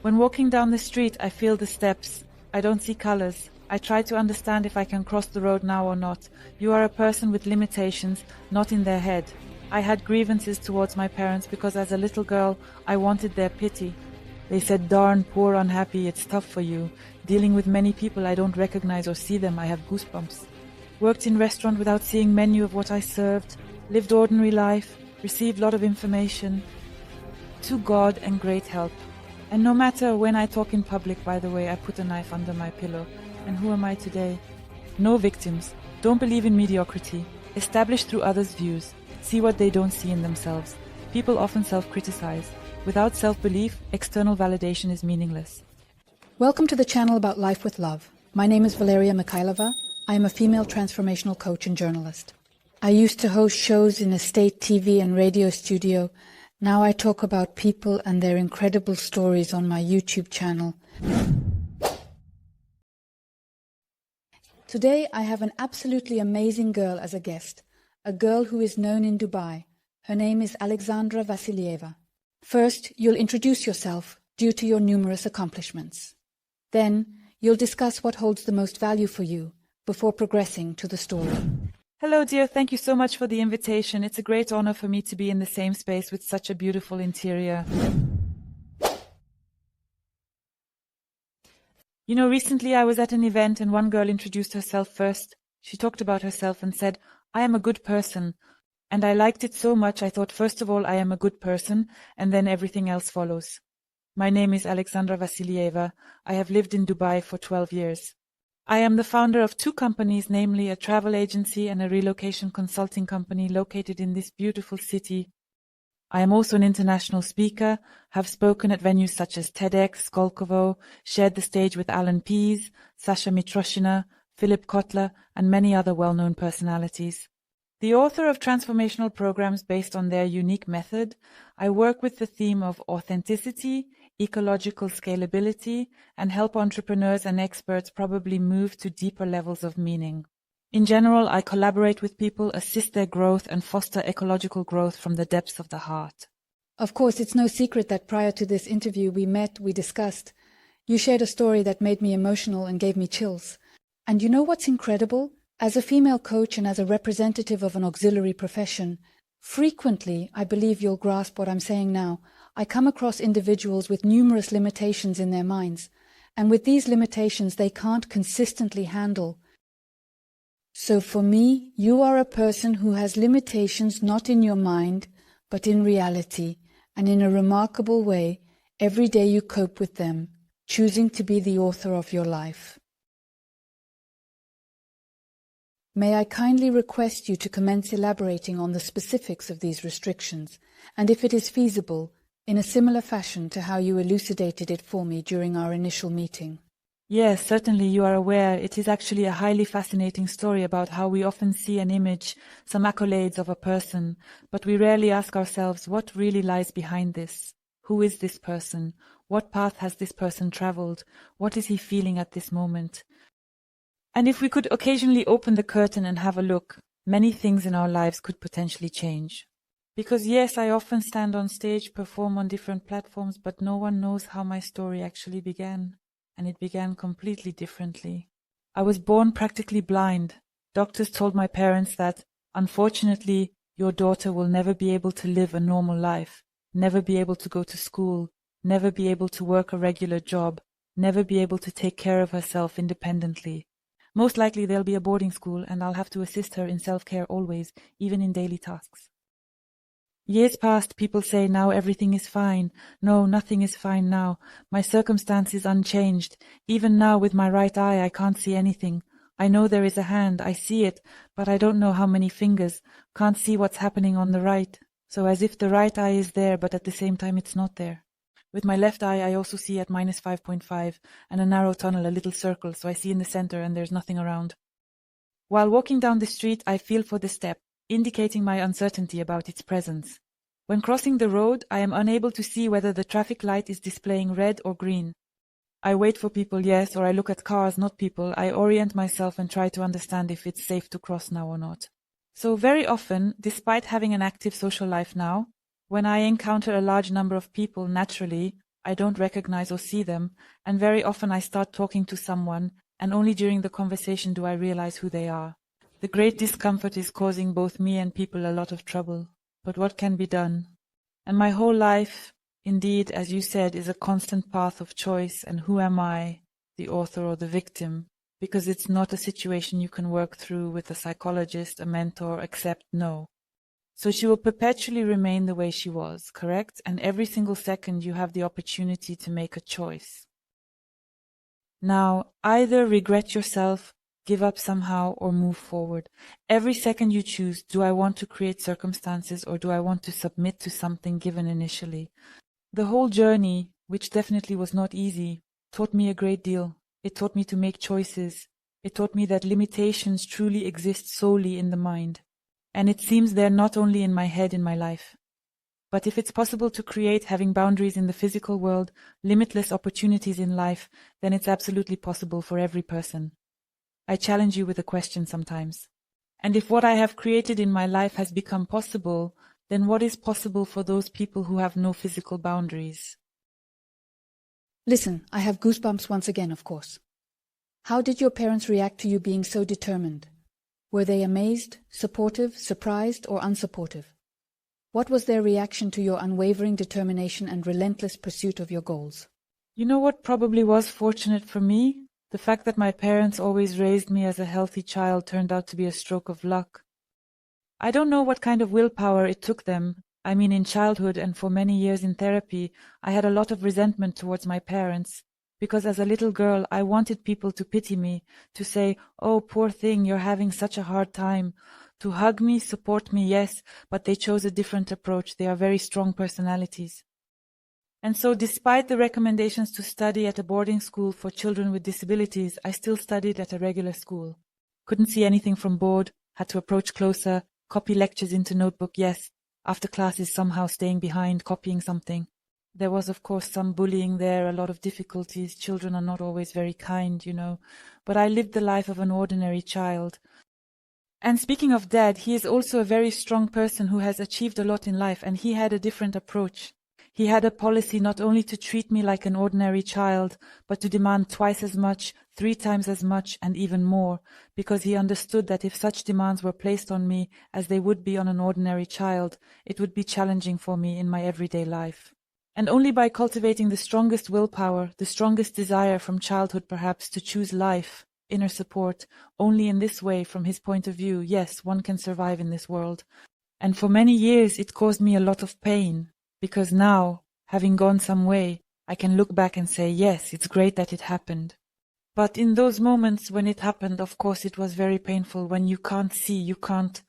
When walking down the street, I feel the steps. I don't see colors. I try to understand if I can cross the road now or not. You are a person with limitations, not in their head. I had grievances towards my parents because as a little girl, I wanted their pity. They said, darn, poor, unhappy, it's tough for you. Dealing with many people I don't recognize or see them, I have goosebumps. Worked in restaurant without seeing menu of what I served. Lived ordinary life. Received lot of information. To God and great help. And no matter when I talk in public, by the way, I put a knife under my pillow. And who am I today? No victims. Don't believe in mediocrity. Established through others' views. See what they don't see in themselves. People often self-criticize. Without self-belief, external validation is meaningless. Welcome to the channel about life with love. My name is Valeria Mikhailova. I am a female transformational coach and journalist. I used to host shows in a state TV and radio studio. Now I talk about people and their incredible stories on my YouTube channel. Today I have an absolutely amazing girl as a guest, a girl who is known in Dubai. Her name is Alexandra Vassilieva. First, you'll introduce yourself due to your numerous accomplishments. Then, you'll discuss what holds the most value for you before progressing to the story. Hello, dear. Thank you so much for the invitation. It's a great honor for me to be in the same space with such a beautiful interior. You know, recently I was at an event and one girl introduced herself first. She talked about herself and said, I am a good person. And I liked it so much I thought, first of all, I am a good person, and then everything else follows. My name is Alexandra Vassilieva. I have lived in Dubai for 12 years. I am the founder of two companies, namely a travel agency and a relocation consulting company located in this beautiful city. I am also an international speaker, have spoken at venues such as TEDx, Skolkovo, shared the stage with Alan Pease, Sasha Mitroshina, Philip Kotler, and many other well-known personalities. The author of transformational programs based on their unique method, I work with the theme of authenticity, ecological scalability, and help entrepreneurs and experts probably move to deeper levels of meaning. In general, I collaborate with people, assist their growth, and foster ecological growth from the depths of the heart. Of course, it's no secret that prior to this interview we discussed. You shared a story that made me emotional and gave me chills. And you know what's incredible? As a female coach and as a representative of an auxiliary profession, frequently, I believe you'll grasp what I'm saying now, I come across individuals with numerous limitations in their minds, and with these limitations they can't consistently handle. So for me, you are a person who has limitations not in your mind, but in reality, and in a remarkable way, every day you cope with them, choosing to be the author of your life. May I kindly request you to commence elaborating on the specifics of these restrictions, and if it is feasible, in a similar fashion to how you elucidated it for me during our initial meeting. Yes, certainly you are aware. It is actually a highly fascinating story about how we often see an image, some accolades of a person, but we rarely ask ourselves what really lies behind this. Who is this person? What path has this person traveled? What is he feeling at this moment? And if we could occasionally open the curtain and have a look, many things in our lives could potentially change. Because yes, I often stand on stage, perform on different platforms, but no one knows how my story actually began. And it began completely differently. I was born practically blind. Doctors told my parents that, unfortunately, your daughter will never be able to live a normal life, never be able to go to school, never be able to work a regular job, never be able to take care of herself independently. Most likely there'll be a boarding school and I'll have to assist her in self-care always, even in daily tasks. Years passed, people say now everything is fine. No, nothing is fine now. My circumstance is unchanged. Even now with my right eye I can't see anything. I know there is a hand, I see it, but I don't know how many fingers. Can't see what's happening on the right. So as if the right eye is there, but at the same time it's not there. With my left eye, I also see at minus 5.5 and a narrow tunnel, a little circle, so I see in the center and there's nothing around. While walking down the street, I feel for the step, indicating my uncertainty about its presence. When crossing the road, I am unable to see whether the traffic light is displaying red or green. I wait for people, yes, or I look at cars, not people. I orient myself and try to understand if it's safe to cross now or not. So very often, despite having an active social life now, when I encounter a large number of people naturally, I don't recognize or see them, and very often I start talking to someone, and only during the conversation do I realize who they are. The great discomfort is causing both me and people a lot of trouble. But what can be done? And my whole life, indeed, as you said, is a constant path of choice, and who am I, the author or the victim? Because it's not a situation you can work through with a psychologist, a mentor, except no. So she will perpetually remain the way she was, correct? And every single second you have the opportunity to make a choice. Now, either regret yourself, give up somehow, or move forward. Every second you choose, do I want to create circumstances or do I want to submit to something given initially? The whole journey, which definitely was not easy, taught me a great deal. It taught me to make choices. It taught me that limitations truly exist solely in the mind. And it seems they're not only in my head in my life. But if it's possible to create having boundaries in the physical world, limitless opportunities in life, then it's absolutely possible for every person. I challenge you with a question sometimes. And if what I have created in my life has become possible, then what is possible for those people who have no physical boundaries? Listen, I have goosebumps once again, of course. How did your parents react to you being so determined? Were they amazed, supportive, surprised, or unsupportive? What was their reaction to your unwavering determination and relentless pursuit of your goals? You know what probably was fortunate for me? The fact that my parents always raised me as a healthy child turned out to be a stroke of luck. I don't know what kind of willpower it took them. I mean, in childhood and for many years in therapy, I had a lot of resentment towards my parents. Because as a little girl, I wanted people to pity me, to say, "Oh, poor thing, you're having such a hard time." To hug me, support me, yes, but they chose a different approach. They are very strong personalities. And so despite the recommendations to study at a boarding school for children with disabilities, I still studied at a regular school. Couldn't see anything from board, had to approach closer, copy lectures into notebook, yes, after classes somehow staying behind, copying something. There was, of course, some bullying there, a lot of difficulties. Children are not always very kind, but I lived the life of an ordinary child. And speaking of Dad, he is also a very strong person who has achieved a lot in life, and he had a different approach. He had a policy not only to treat me like an ordinary child, but to demand twice as much, 3 times as much, and even more, because he understood that if such demands were placed on me as they would be on an ordinary child, it would be challenging for me in my everyday life. And only by cultivating the strongest willpower, the strongest desire from childhood perhaps to choose life, inner support, only in this way, from his point of view, yes, one can survive in this world. And for many years it caused me a lot of pain, because now, having gone some way, I can look back and say, yes, it's great that it happened. But in those moments when it happened, of course it was very painful, when you can't see, you can't.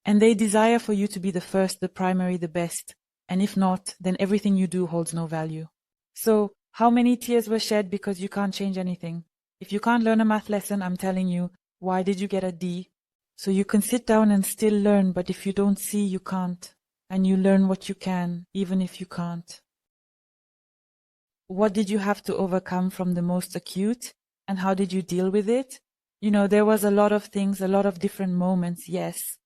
And they desire for you to be the first, the primary, the best. And if not, then everything you do holds no value. So, how many tears were shed because you can't change anything? If you can't learn a math lesson, I'm telling you, why did you get a D? So you can sit down and still learn, but if you don't see, you can't. And you learn what you can, even if you can't. What did you have to overcome from the most acute? And how did you deal with it? There was a lot of things, a lot of different moments, yes.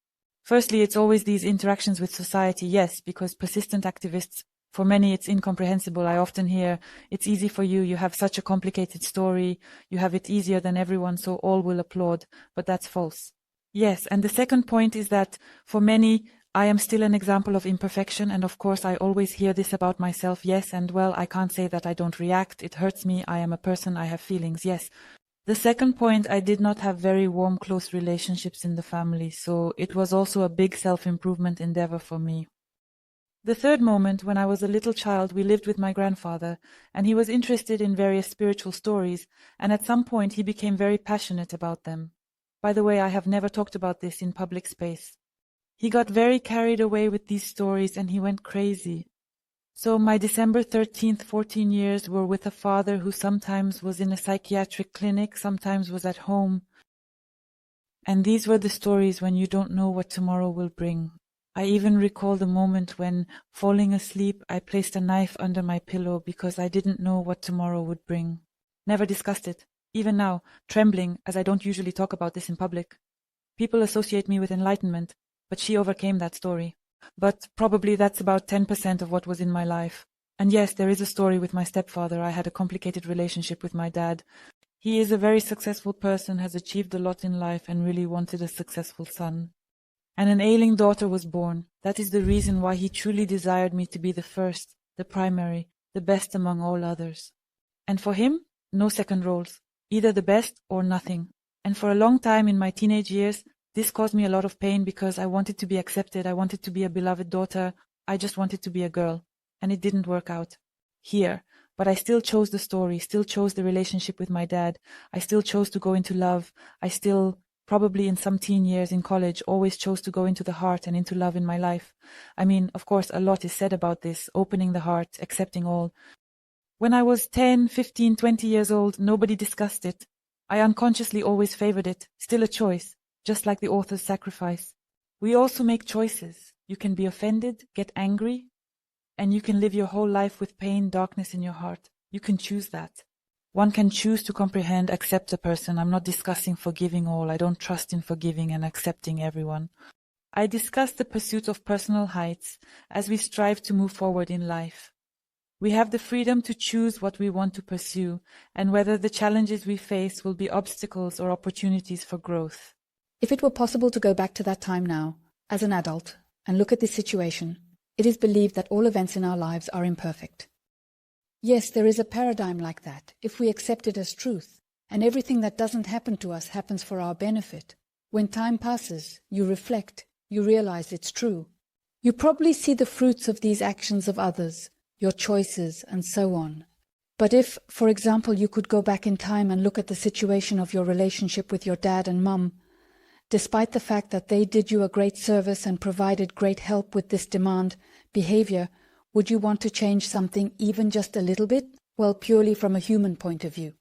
Firstly, it's always these interactions with society, yes, because persistent activists, for many it's incomprehensible. I often hear, it's easy for you, you have such a complicated story, you have it easier than everyone, so all will applaud, but that's false. Yes, and the second point is that for many, I am still an example of imperfection, and of course I always hear this about myself, yes, and well, I can't say that I don't react, it hurts me, I am a person, I have feelings, yes. The second point, I did not have very warm, close relationships in the family, so it was also a big self-improvement endeavor for me. The third moment, when I was a little child, we lived with my grandfather, and he was interested in various spiritual stories, and at some point he became very passionate about them. By the way, I have never talked about this in public space. He got very carried away with these stories, and he went crazy. So my December 13th 14 years were with a father who sometimes was in a psychiatric clinic, sometimes was at home. And these were the stories when you don't know what tomorrow will bring. I even recall the moment when, falling asleep, I placed a knife under my pillow because I didn't know what tomorrow would bring. Never discussed it. Even now, trembling, as I don't usually talk about this in public. People associate me with enlightenment, but she overcame that story. But probably that's about 10% of what was in my life. And yes, there is a story with my stepfather. I had a complicated relationship with my dad. He is a very successful person, has achieved a lot in life, and really wanted a successful son. And an ailing daughter was born. That is the reason why he truly desired me to be the first, the primary, the best among all others. And for him, no second roles, either the best or nothing. And for a long time in my teenage years, this caused me a lot of pain because I wanted to be accepted. I wanted to be a beloved daughter. I just wanted to be a girl. And it didn't work out here. But I still chose the story, still chose the relationship with my dad. I still chose to go into love. I still, probably in some teen years in college, always chose to go into the heart and into love in my life. I mean, of course, a lot is said about this, opening the heart, accepting all. When I was 10, 15, 20 years old, nobody discussed it. I unconsciously always favored it, still a choice, just like the author's sacrifice. We also make choices. You can be offended, get angry, and you can live your whole life with pain, darkness in your heart. You can choose that. One can choose to comprehend, accept a person. I'm not discussing forgiving all. I don't trust in forgiving and accepting everyone. I discuss the pursuit of personal heights as we strive to move forward in life. We have the freedom to choose what we want to pursue and whether the challenges we face will be obstacles or opportunities for growth. If it were possible to go back to that time now, as an adult, and look at this situation, it is believed that all events in our lives are imperfect. Yes, there is a paradigm like that, if we accept it as truth, and everything that doesn't happen to us happens for our benefit. When time passes, you reflect, you realize it's true. You probably see the fruits of these actions of others, your choices, and so on. But if, for example, you could go back in time and look at the situation of your relationship with your dad and mum, despite the fact that they did you a great service and provided great help with this behavior, would you want to change something even just a little bit? Well, purely from a human point of view.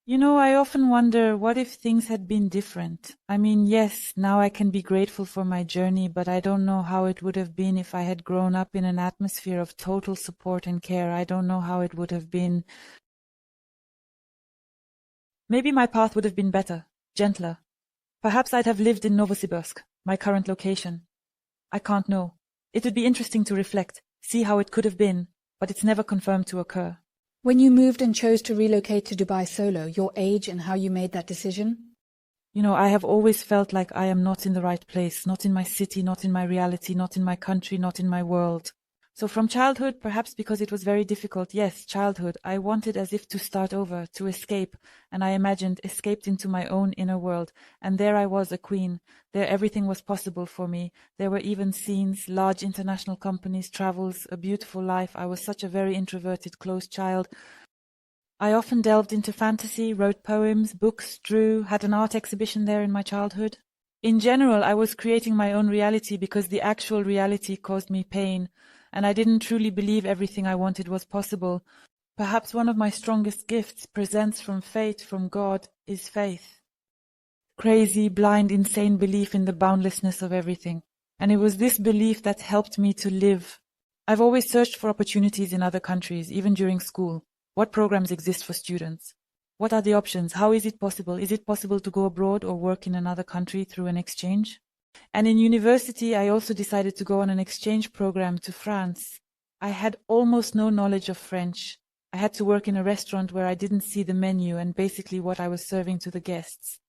You know, I often wonder, what if things had been different? I mean, yes, now I can be grateful for my journey, but I don't know how it would have been if I had grown up in an atmosphere of total support and care. I don't know how it would have been. Maybe my path would have been better, gentler. Perhaps I'd have lived in Novosibirsk, my current location. I can't know. It would be interesting to reflect, see how it could have been, but it's never confirmed to occur. When you moved and chose to relocate to Dubai solo, your age and how you made that decision? You know, I have always felt like I am not in the right place, not in my city, not in my reality, not in my country, not in my world. So from childhood, perhaps because it was very difficult, yes, childhood, I wanted as if to start over, to escape, and I imagined escaped into my own inner world, and there I was, a queen. There everything was possible for me. There were even scenes, large international companies, travels, a beautiful life. I was such a very introverted, closed child. I often delved into fantasy, wrote poems, books, drew, had an art exhibition there in my childhood. In general, I was creating my own reality because the actual reality caused me pain, and I didn't truly believe everything I wanted was possible. Perhaps one of my strongest gifts, presents from fate, from God, is faith. Crazy, blind, insane belief in the boundlessness of everything. And it was this belief that helped me to live. I've always searched for opportunities in other countries, even during school. What programs exist for students? What are the options? How is it possible? Is it possible to go abroad or work in another country through an exchange? And in university, I also decided to go on an exchange program to France. I had almost no knowledge of French. I had to work in a restaurant where I didn't see the menu and basically what I was serving to the guests.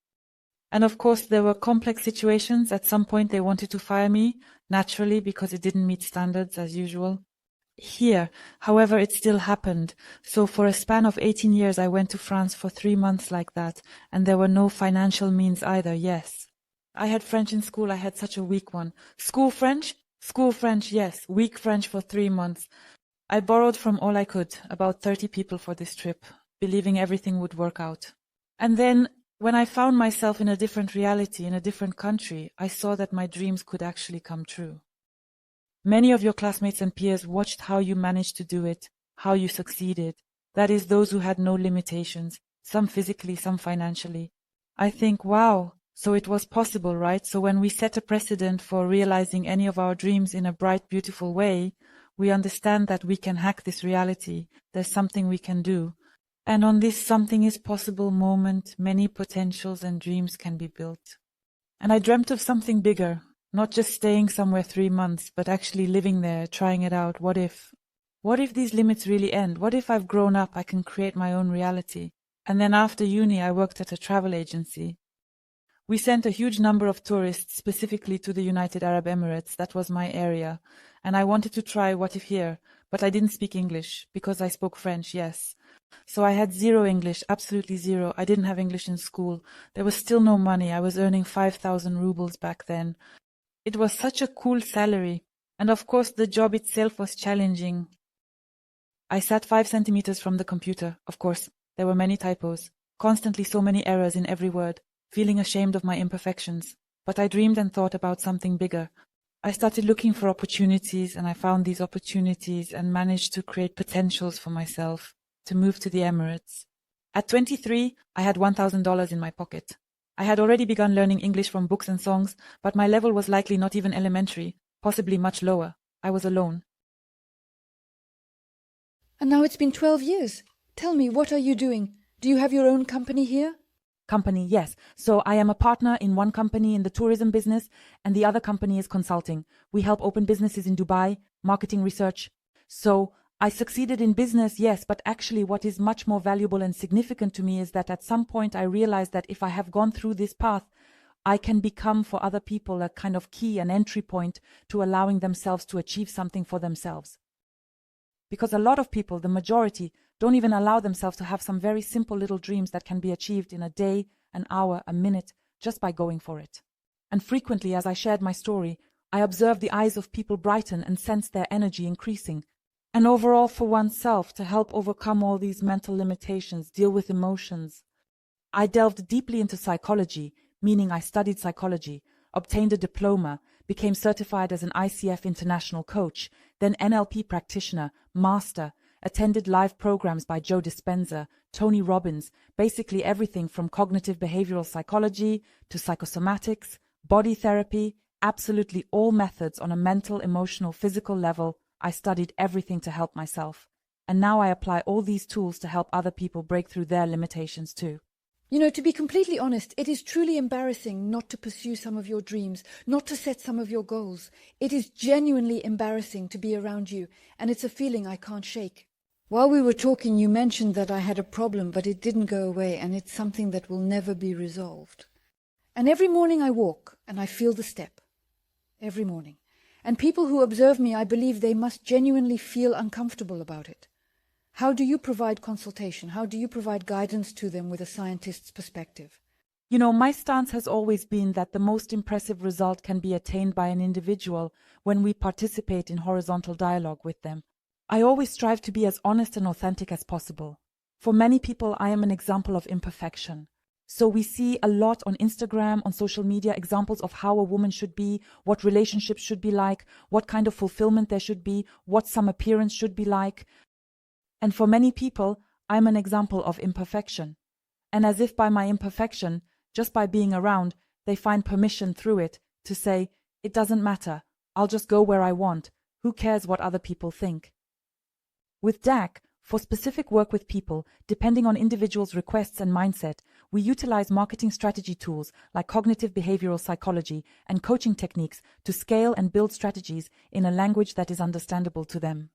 And of course, there were complex situations. At some point, they wanted to fire me, naturally, because it didn't meet standards as usual. Here, however, it still happened. So for a span of 18 years, I went to France for 3 months like that, and there were no financial means either, yes. I had French in school. I had such a weak one. School French, yes. Weak French for 3 months. I borrowed from all I could, about 30 people for this trip, believing everything would work out. And then, when I found myself in a different reality, in a different country, I saw that my dreams could actually come true. Many of your classmates and peers watched how you managed to do it, how you succeeded. That is, those who had no limitations, some physically, some financially. I think, wow. So it was possible, right? So when we set a precedent for realizing any of our dreams in a bright, beautiful way, we understand that we can hack this reality. There's something we can do. And on this something is possible moment, many potentials and dreams can be built. And I dreamt of something bigger, not just staying somewhere 3 months, but actually living there, trying it out. What if? What if these limits really end? What if I've grown up, I can create my own reality? And then after uni, I worked at a travel agency. We sent a huge number of tourists specifically to the United Arab Emirates. That was my area. And I wanted to try What If here, but I didn't speak English because I spoke French, yes. So I had zero English, absolutely zero. I didn't have English in school. There was still no money. I was earning 5,000 rubles back then. It was such a cool salary. And of course, the job itself was challenging. I sat 5 centimeters from the computer. Of course, there were many typos, constantly so many errors in every word, feeling ashamed of my imperfections. But I dreamed and thought about something bigger. I started looking for opportunities, and I found these opportunities and managed to create potentials for myself to move to the Emirates. At 23, I had $1,000 in my pocket. I had already begun learning English from books and songs, but my level was likely not even elementary, possibly much lower. I was alone. And now it's been 12 years. Tell me, what are you doing? Do you have your own company here? Company, yes. So I am a partner in one company in the tourism business, and the other company is consulting. We help open businesses in Dubai, marketing research. So I succeeded in business, yes, but actually what is much more valuable and significant to me is that at some point I realized that if I have gone through this path, I can become for other people a kind of key, an entry point to allowing themselves to achieve something for themselves. Because a lot of people, the majority, don't even allow themselves to have some very simple little dreams that can be achieved in a day, an hour, a minute, just by going for it. And frequently, as I shared my story, I observed the eyes of people brighten and sense their energy increasing. And overall, for oneself, to help overcome all these mental limitations, deal with emotions. I delved deeply into psychology, meaning I studied psychology, obtained a diploma, became certified as an ICF international coach, then NLP practitioner, master, attended live programs by Joe Dispenza, Tony Robbins, basically everything from cognitive behavioral psychology to psychosomatics, body therapy, absolutely all methods on a mental, emotional, physical level. I studied everything to help myself. And now I apply all these tools to help other people break through their limitations too. You know, to be completely honest, it is truly embarrassing not to pursue some of your dreams, not to set some of your goals. It is genuinely embarrassing to be around you, and it's a feeling I can't shake. While we were talking, you mentioned that I had a problem, but it didn't go away, and it's something that will never be resolved. And every morning I walk, and I feel the step. Every morning. And people who observe me, I believe they must genuinely feel uncomfortable about it. How do you provide consultation? How do you provide guidance to them with a scientist's perspective? You know, my stance has always been that the most impressive result can be attained by an individual when we participate in horizontal dialogue with them. I always strive to be as honest and authentic as possible. For many people, I am an example of imperfection. So we see a lot on Instagram, on social media, examples of how a woman should be, what relationships should be like, what kind of fulfillment there should be, what some appearance should be like. And for many people, I'm an example of imperfection. And as if by my imperfection, just by being around, they find permission through it to say, it doesn't matter, I'll just go where I want, who cares what other people think. With DAC, for specific work with people, depending on individuals' requests and mindset, we utilize marketing strategy tools like cognitive behavioral psychology and coaching techniques to scale and build strategies in a language that is understandable to them.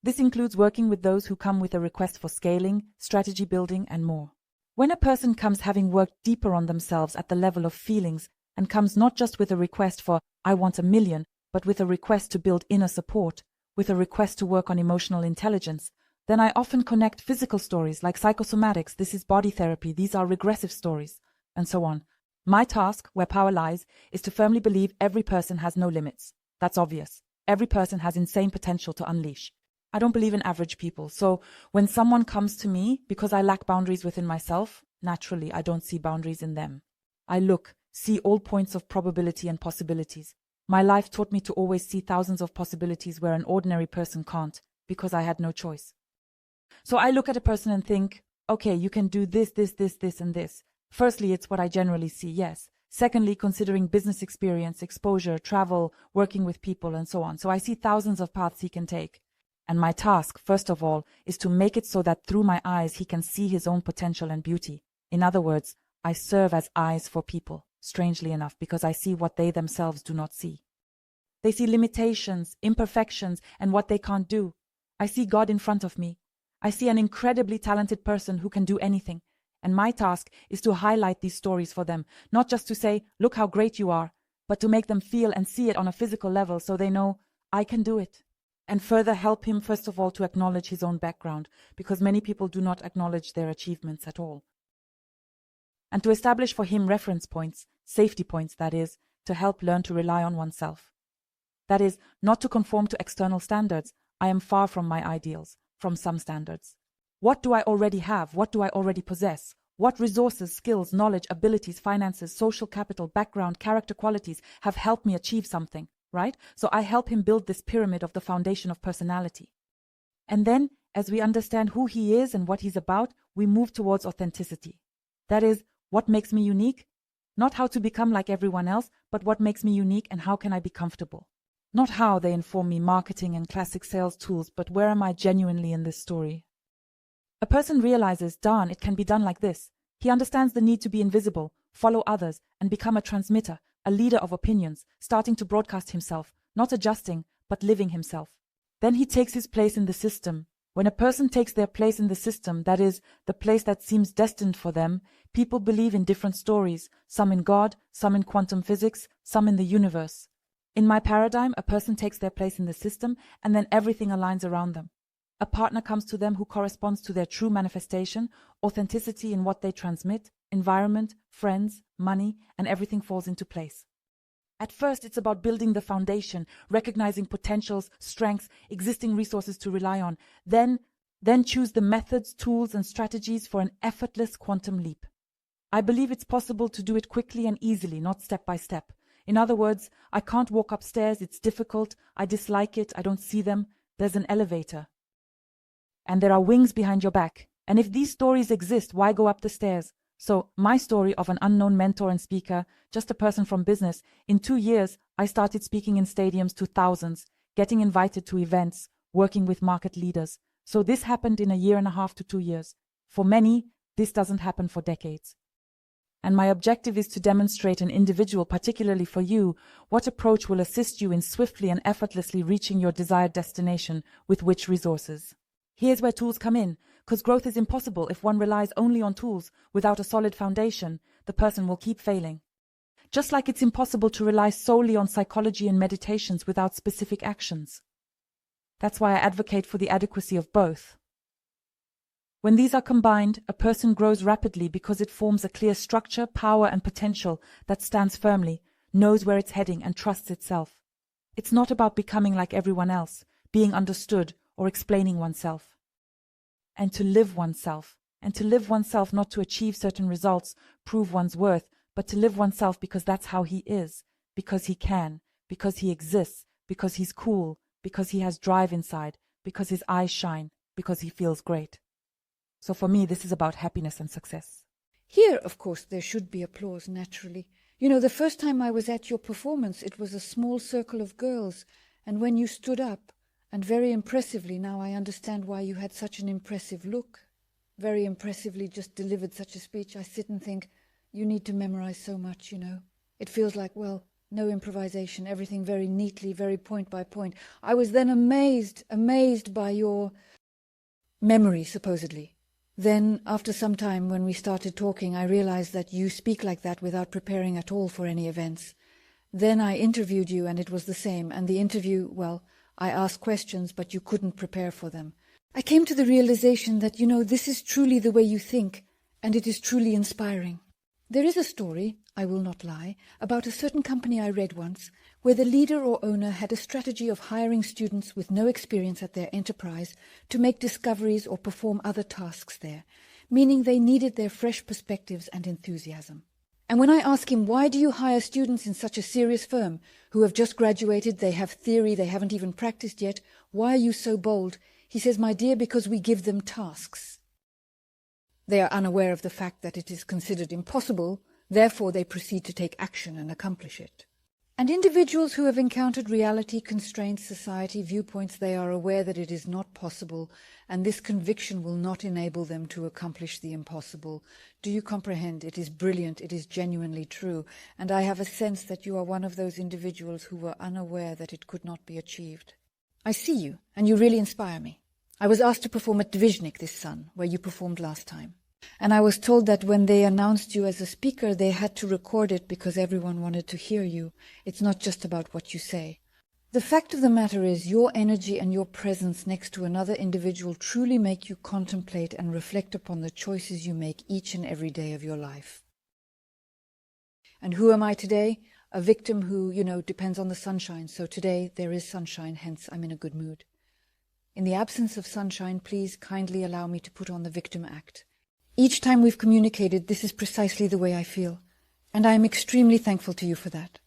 This includes working with those who come with a request for scaling, strategy building, and more. When a person comes having worked deeper on themselves at the level of feelings and comes not just with a request for, I want $1 million, but with a request to build inner support, with a request to work on emotional intelligence, then I often connect physical stories like psychosomatics, this is body therapy, these are regressive stories, and so on. My task, where power lies, is to firmly believe every person has no limits. That's obvious. Every person has insane potential to unleash. I don't believe in average people. So when someone comes to me, because I lack boundaries within myself, naturally I don't see boundaries in them. I look, see all points of probability and possibilities. My life taught me to always see thousands of possibilities where an ordinary person can't, because I had no choice. So I look at a person and think, okay, you can do this, this, this, this, and this. Firstly, it's what I generally see, yes. Secondly, considering business experience, exposure, travel, working with people, and so on. So I see thousands of paths he can take. And my task, first of all, is to make it so that through my eyes he can see his own potential and beauty. In other words, I serve as eyes for people, strangely enough, because I see what they themselves do not see. They see limitations, imperfections, and what they can't do. I see God in front of me. I see an incredibly talented person who can do anything. And my task is to highlight these stories for them, not just to say, look how great you are, but to make them feel and see it on a physical level so they know, I can do it. And further help him, first of all, to acknowledge his own background, because many people do not acknowledge their achievements at all. And to establish for him reference points, safety points, that is, to help learn to rely on oneself. That is, not to conform to external standards. I am far from my ideals, from some standards. What do I already have? What do I already possess? What resources, skills, knowledge, abilities, finances, social capital, background, character qualities have helped me achieve something, right? So I help him build this pyramid of the foundation of personality. And then, as we understand who he is and what he's about, we move towards authenticity. That is, what makes me unique? Not how to become like everyone else, but what makes me unique and how can I be comfortable? Not how they inform me marketing and classic sales tools, but where am I genuinely in this story? A person realizes, darn, it can be done like this. He understands the need to be invisible, follow others, and become a transmitter, a leader of opinions, starting to broadcast himself, not adjusting, but living himself. Then he takes his place in the system. When a person takes their place in the system, that is, the place that seems destined for them, people believe in different stories, some in God, some in quantum physics, some in the universe. In my paradigm, a person takes their place in the system, and then everything aligns around them. A partner comes to them who corresponds to their true manifestation, authenticity in what they transmit, environment, friends, money, and everything falls into place. At first, it's about building the foundation, recognizing potentials, strengths, existing resources to rely on. Then choose the methods, tools, and strategies for an effortless quantum leap. I believe it's possible to do it quickly and easily, not step by step. In other words, I can't walk upstairs, it's difficult, I dislike it, I don't see them. There's an elevator. And there are wings behind your back. And if these stories exist, why go up the stairs? So, my story of an unknown mentor and speaker, just a person from business, in 2 years, I started speaking in stadiums to thousands, getting invited to events, working with market leaders. So this happened in 1.5 to 2 years. For many, this doesn't happen for decades. And my objective is to demonstrate an individual, particularly for you, what approach will assist you in swiftly and effortlessly reaching your desired destination with which resources. Here's where tools come in, because growth is impossible if one relies only on tools without a solid foundation. The person will keep failing. Just like it's impossible to rely solely on psychology and meditations without specific actions. That's why I advocate for the adequacy of both. When these are combined, a person grows rapidly because it forms a clear structure, power, and potential that stands firmly, knows where it's heading, and trusts itself. It's not about becoming like everyone else, being understood, or explaining oneself. And to live oneself not to achieve certain results, prove one's worth, but to live oneself because that's how he is, because he can, because he exists, because he's cool, because he has drive inside, because his eyes shine, because he feels great. So for me, this is about happiness and success. Here, of course, there should be applause, naturally. You know, the first time I was at your performance, it was a small circle of girls, and when you stood up, and very impressively, now I understand why you had such an impressive look, very impressively just delivered such a speech, I sit and think, you need to memorize so much, you know. It feels like, well, no improvisation, everything very neatly, very point by point. I was then amazed by your memory, supposedly. Then, after some time, when we started talking, I realized that you speak like that without preparing at all for any events. Then I interviewed you, and it was the same. And the interview, well, I asked questions, but you couldn't prepare for them. I came to the realization that, you know, this is truly the way you think, and it is truly inspiring. There is a story, I will not lie, about a certain company I read once, where the leader or owner had a strategy of hiring students with no experience at their enterprise to make discoveries or perform other tasks there, meaning they needed their fresh perspectives and enthusiasm. And when I ask him, why do you hire students in such a serious firm who have just graduated, they have theory, they haven't even practiced yet, why are you so bold? He says, my dear, because we give them tasks. They are unaware of the fact that it is considered impossible, therefore they proceed to take action and accomplish it. And individuals who have encountered reality, constraints, society, viewpoints, they are aware that it is not possible, and this conviction will not enable them to accomplish the impossible. Do you comprehend? It is brilliant, it is genuinely true, and I have a sense that you are one of those individuals who were unaware that it could not be achieved. I see you, and you really inspire me. I was asked to perform at Dvizhnik this Sun, where you performed last time. And I was told that when they announced you as a speaker, they had to record it because everyone wanted to hear you. It's not just about what you say. The fact of the matter is, your energy and your presence next to another individual truly make you contemplate and reflect upon the choices you make each and every day of your life. And who am I today? A victim who, depends on the sunshine. So today there is sunshine, hence I'm in a good mood. In the absence of sunshine, please kindly allow me to put on the victim act. Each time we've communicated, this is precisely the way I feel, and I am extremely thankful to you for that.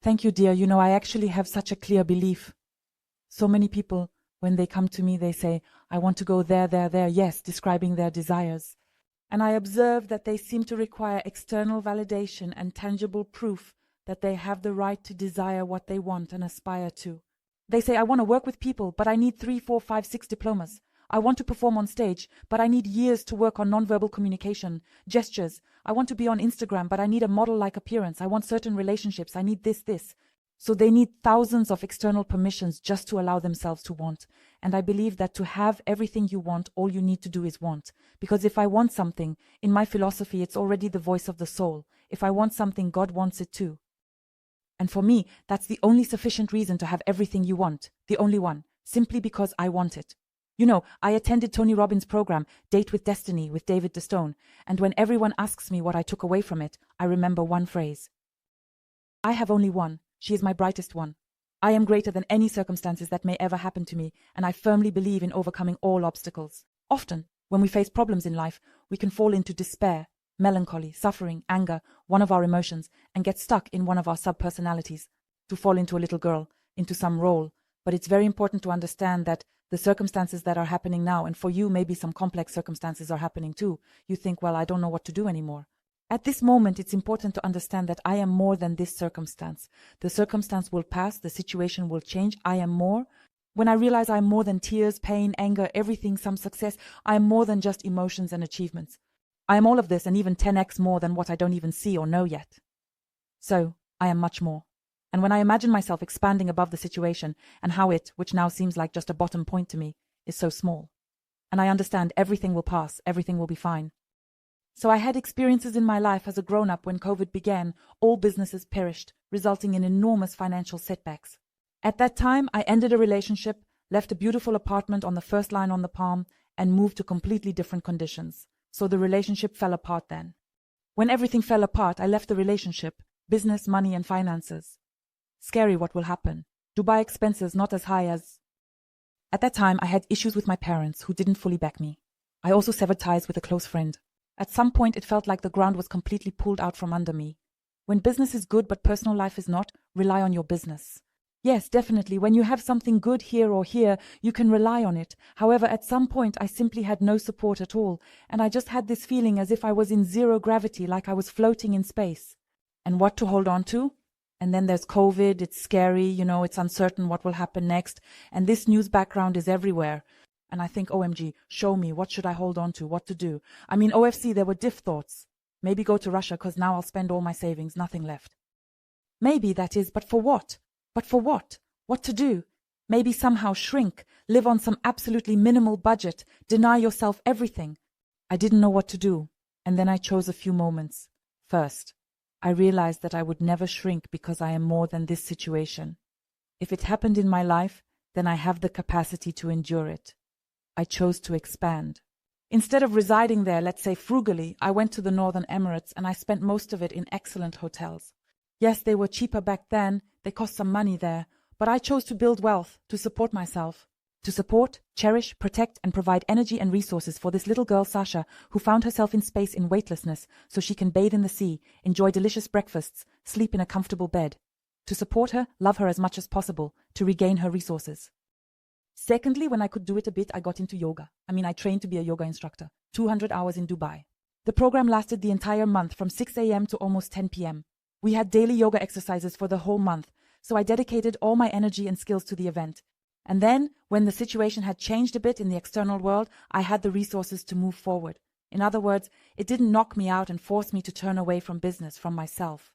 Thank you, dear. I actually have such a clear belief. So many people, when they come to me, they say, I want to go there, yes, describing their desires. And I observe that they seem to require external validation and tangible proof that they have the right to desire what they want and aspire to. They say, I want to work with people, but I need 3, 4, 5, 6 diplomas. I want to perform on stage, but I need years to work on nonverbal communication, gestures. I want to be on Instagram, but I need a model-like appearance. I want certain relationships. I need this. So they need thousands of external permissions just to allow themselves to want. And I believe that to have everything you want, all you need to do is want. Because if I want something, in my philosophy, it's already the voice of the soul. If I want something, God wants it too. And for me, that's the only sufficient reason to have everything you want. The only one. Simply because I want it. I attended Tony Robbins' program, Date with Destiny, with David DeStone, and when everyone asks me what I took away from it, I remember one phrase. I have only one. She is my brightest one. I am greater than any circumstances that may ever happen to me, and I firmly believe in overcoming all obstacles. Often, when we face problems in life, we can fall into despair, melancholy, suffering, anger, one of our emotions, and get stuck in one of our sub-personalities, to fall into a little girl, into some role. But it's very important to understand that the circumstances that are happening now, and for you maybe some complex circumstances are happening too, you think, well, I don't know what to do anymore. At this moment, it's important to understand that I am more than this circumstance. The circumstance will pass, the situation will change, I am more. When I realize I'm more than tears, pain, anger, everything, some success, I am more than just emotions and achievements. I am all of this and even 10x more than what I don't even see or know yet. So, I am much more. And when I imagine myself expanding above the situation and how it, which now seems like just a bottom point to me, is so small. And I understand everything will pass, everything will be fine. So I had experiences in my life as a grown-up when COVID began, all businesses perished, resulting in enormous financial setbacks. At that time, I ended a relationship, left a beautiful apartment on the first line on the Palm, and moved to completely different conditions. So the relationship fell apart then. When everything fell apart, I left the relationship, business, money, and finances. Scary what will happen. Dubai expenses not as high as... At that time, I had issues with my parents who didn't fully back me. I also severed ties with a close friend. At some point, it felt like the ground was completely pulled out from under me. When business is good but personal life is not, rely on your business. Yes, definitely, when you have something good here or here, you can rely on it. However, at some point, I simply had no support at all, and I just had this feeling as if I was in zero gravity, like I was floating in space. And what to hold on to? And then there's COVID, it's scary, it's uncertain what will happen next, and this news background is everywhere. And I think, OMG, show me, what should I hold on to, what to do? I mean, OFC, there were diff thoughts. Maybe go to Russia, because now I'll spend all my savings, nothing left. Maybe, that is, but for what? But for what? What to do? Maybe somehow shrink, live on some absolutely minimal budget, deny yourself everything. I didn't know what to do, and then I chose a few moments. First, I realized that I would never shrink because I am more than this situation. If it happened in my life, then I have the capacity to endure it. I chose to expand. Instead of residing there, let's say frugally, I went to the Northern Emirates and I spent most of it in excellent hotels. Yes, they were cheaper back then, they cost some money there, but I chose to build wealth, to support myself. To support, cherish, protect, and provide energy and resources for this little girl, Sasha, who found herself in space in weightlessness so she can bathe in the sea, enjoy delicious breakfasts, sleep in a comfortable bed. To support her, love her as much as possible, to regain her resources. Secondly, when I could do it a bit, I got into yoga. I trained to be a yoga instructor. 200 hours in Dubai. The program lasted the entire month from 6 a.m. to almost 10 p.m. We had daily yoga exercises for the whole month, so I dedicated all my energy and skills to the event. And then, when the situation had changed a bit in the external world, I had the resources to move forward. In other words, it didn't knock me out and force me to turn away from business, from myself.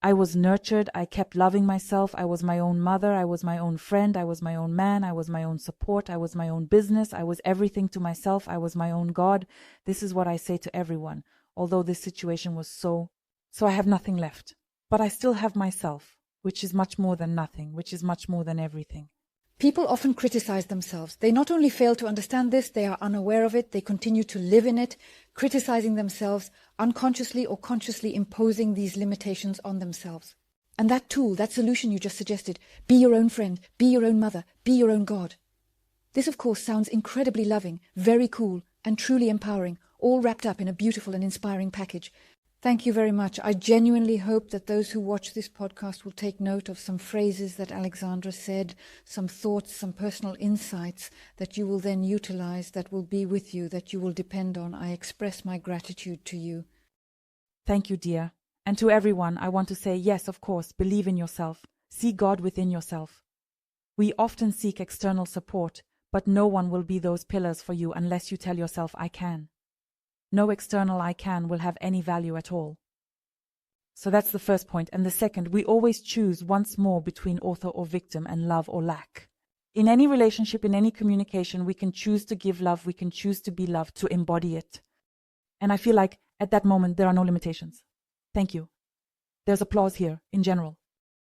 I was nurtured. I kept loving myself. I was my own mother. I was my own friend. I was my own man. I was my own support. I was my own business. I was everything to myself. I was my own God. This is what I say to everyone, although this situation was so I have nothing left. But I still have myself, which is much more than nothing, which is much more than everything. People often criticize themselves. They not only fail to understand this, they are unaware of it, they continue to live in it, criticizing themselves, unconsciously or consciously imposing these limitations on themselves. And that tool, that solution you just suggested, be your own friend, be your own mother, be your own God. This, of course, sounds incredibly loving, very cool, and truly empowering, all wrapped up in a beautiful and inspiring package. Thank you very much. I genuinely hope that those who watch this podcast will take note of some phrases that Alexandra said, some thoughts, some personal insights that you will then utilize, that will be with you, that you will depend on. I express my gratitude to you. Thank you, dear. And to everyone, I want to say, yes, of course, believe in yourself. See God within yourself. We often seek external support, but no one will be those pillars for you unless you tell yourself, I can. No external I can will have any value at all. So that's the first point. And the second, we always choose once more between author or victim and love or lack. In any relationship, in any communication, we can choose to give love, we can choose to be loved, to embody it. And I feel like at that moment there are no limitations. Thank you. There's applause here in general.